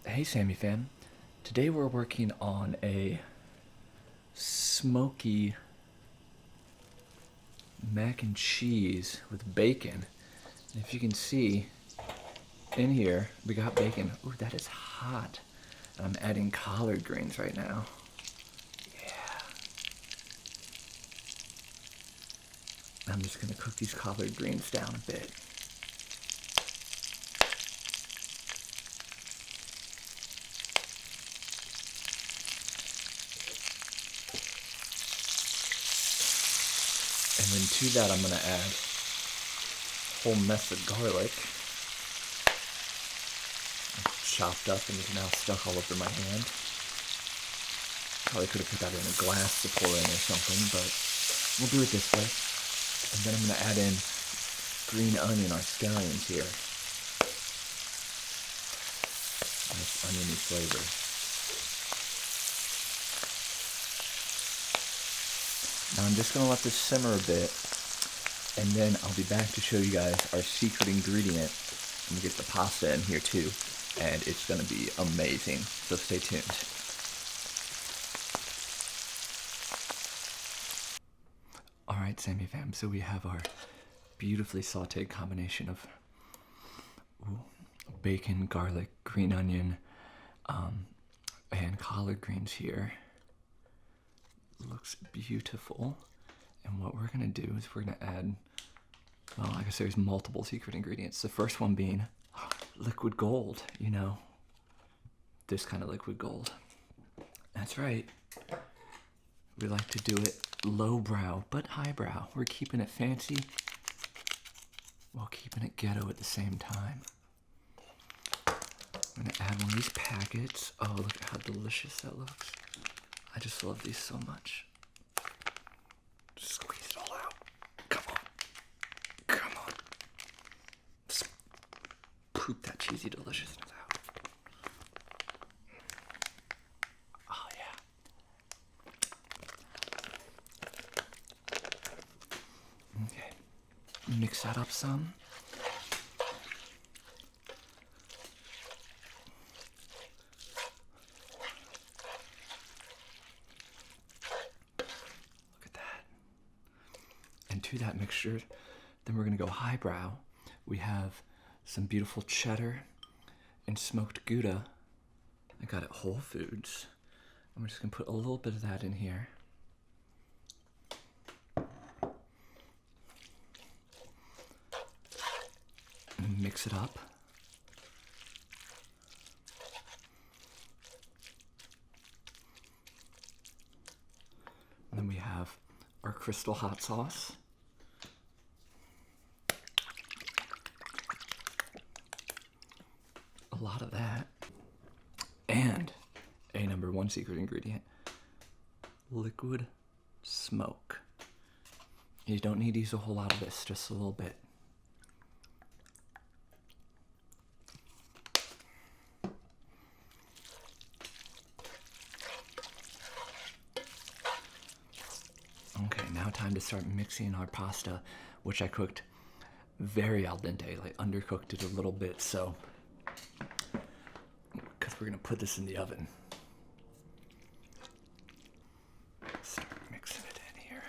Hey Sammy fam, today we're working on a smoky mac and cheese with bacon. And if you can see in here, we got bacon. Ooh, that is hot. And I'm adding collard greens right now. Yeah. I'm just gonna cook these collard greens down a bit. And then to that I'm gonna add a whole mess of garlic. Chopped up and is now stuck all over my hand. Probably could have put that in a glass to pour in or something, but we'll do it this way. And then I'm gonna add in green onion, our scallions here. Nice oniony flavor. Now I'm just gonna let this simmer a bit, and then I'll be back to show you guys our secret ingredient. I'm gonna get the pasta in here too, and it's gonna be amazing, so stay tuned. Alright Sammy fam, so we have our beautifully sauteed combination of bacon, garlic, green onion, and collard greens here. Looks beautiful. And what we're gonna do is we're gonna add, well, I guess there's multiple secret ingredients. The first one being liquid gold, you know, this kind of liquid gold. That's right. We like to do it lowbrow, but highbrow. We're keeping it fancy while keeping it ghetto at the same time. I'm gonna add one of these packets. Oh, look at how delicious that looks. I just love these so much. Just squeeze it all out. Come on. Come on. Just poop that cheesy deliciousness out. Oh, yeah. Okay. Mix that up some. To that mixture, then we're gonna go highbrow. We have some beautiful cheddar and smoked Gouda. I got it Whole Foods. And we're just gonna put a little bit of that in here. And mix it up. And then we have our crystal hot sauce. A lot of that. And a number one secret ingredient, liquid smoke. You don't need to use a whole lot of this, just a little bit. Okay, now time to start mixing our pasta, which I cooked very al dente, like undercooked it a little bit, so we're gonna put this in the oven. Start mixing it in here.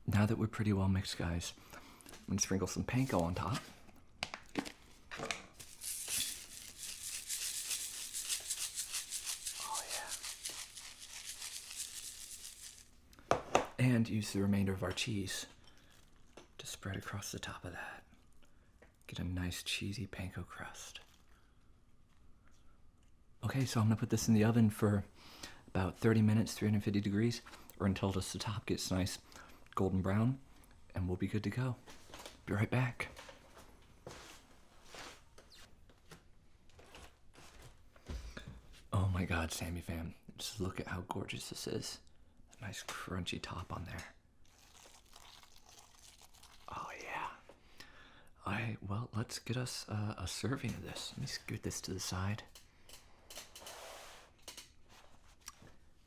Now that we're pretty well mixed, guys, I'm gonna sprinkle some panko on top. Oh yeah. And use the remainder of our cheese to spread across the top of that. Get a nice cheesy panko crust. Okay, so I'm gonna put this in the oven for about 30 minutes, 350 degrees, or until just the top gets nice golden brown, and we'll be good to go. Be right back. God, Sammy fam. Just look at how gorgeous this is. A nice crunchy top on there. Oh yeah. Alright, well, let's get us a serving of this. Let me scoot this to the side.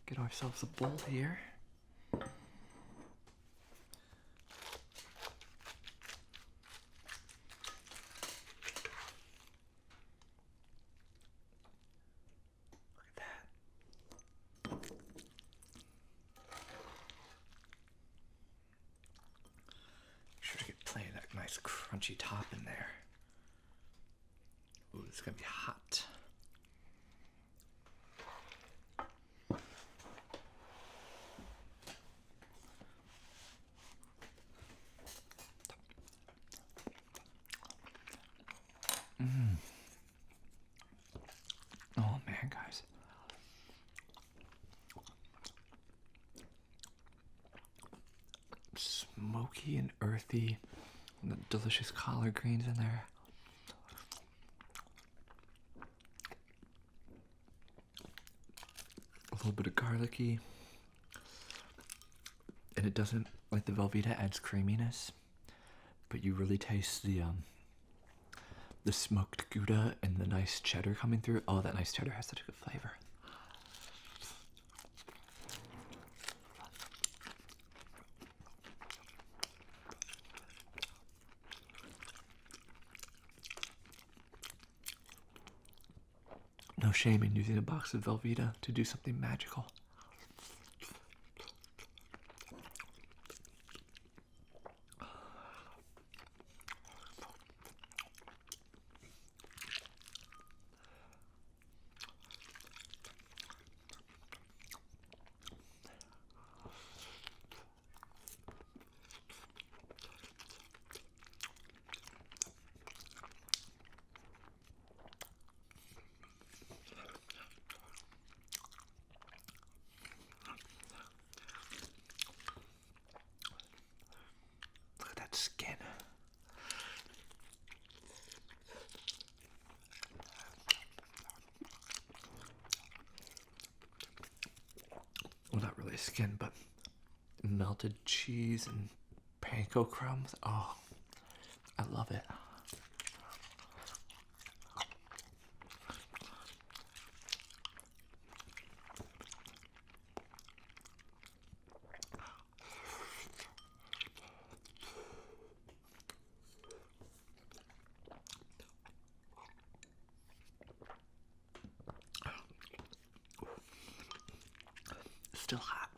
Get ourselves a bowl here. Nice crunchy top in there. Ooh, it's gonna be hot. Oh man, guys. Smoky and earthy. And the delicious collard greens in there. A little bit of garlicky. And it doesn't, like the Velveeta adds creaminess, but you really taste the smoked Gouda and the nice cheddar coming through. Oh, that nice cheddar has such a good flavor. No shame in using a box of Velveeta to do something magical. Skin. Well, not really skin, but melted cheese and panko crumbs. Oh, I love it. Still hot.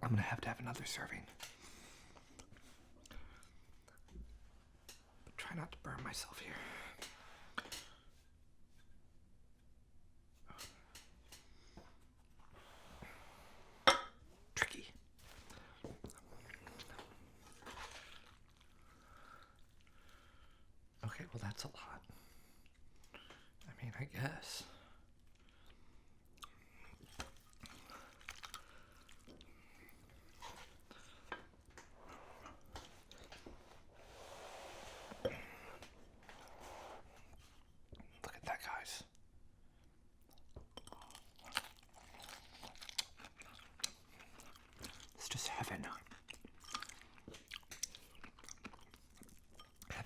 I'm gonna have to have another serving. But try not to burn myself here. Tricky. Okay, well that's a lot. I mean, I guess. It's just heaven.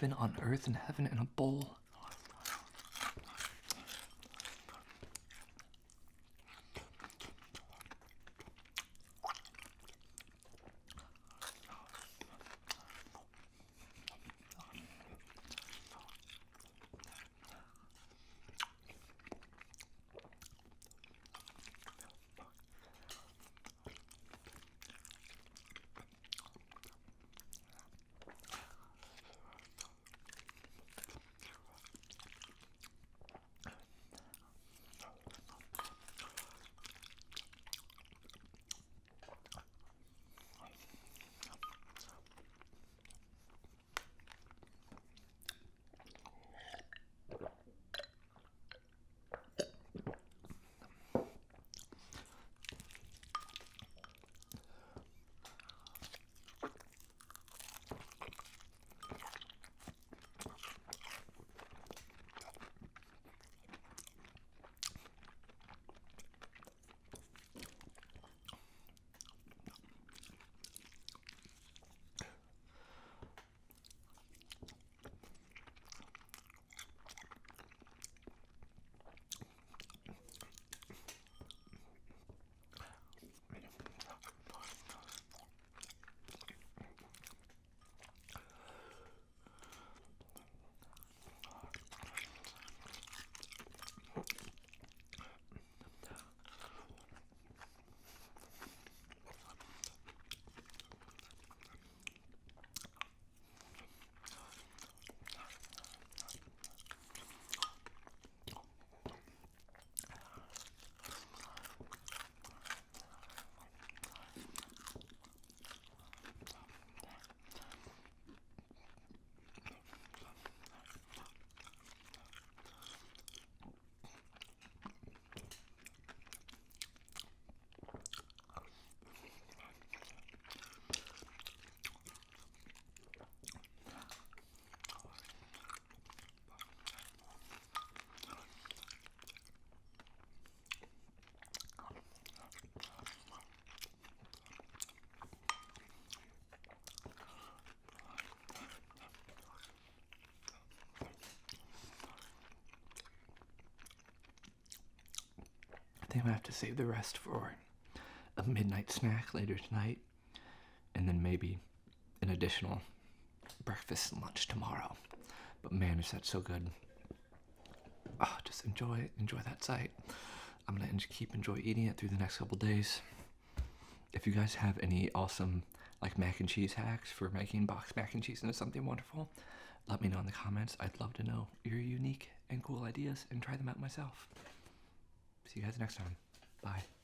heaven on earth and heaven in a bowl. I think I'm gonna have to save the rest for a midnight snack later tonight, and then maybe an additional breakfast and lunch tomorrow. But man, is that so good. Oh, just enjoy that sight. I'm gonna keep enjoy eating it through the next couple days. If you guys have any awesome like mac and cheese hacks for making boxed mac and cheese into something wonderful, let me know in the comments. I'd love to know your unique and cool ideas and try them out myself. See you guys next time. Bye.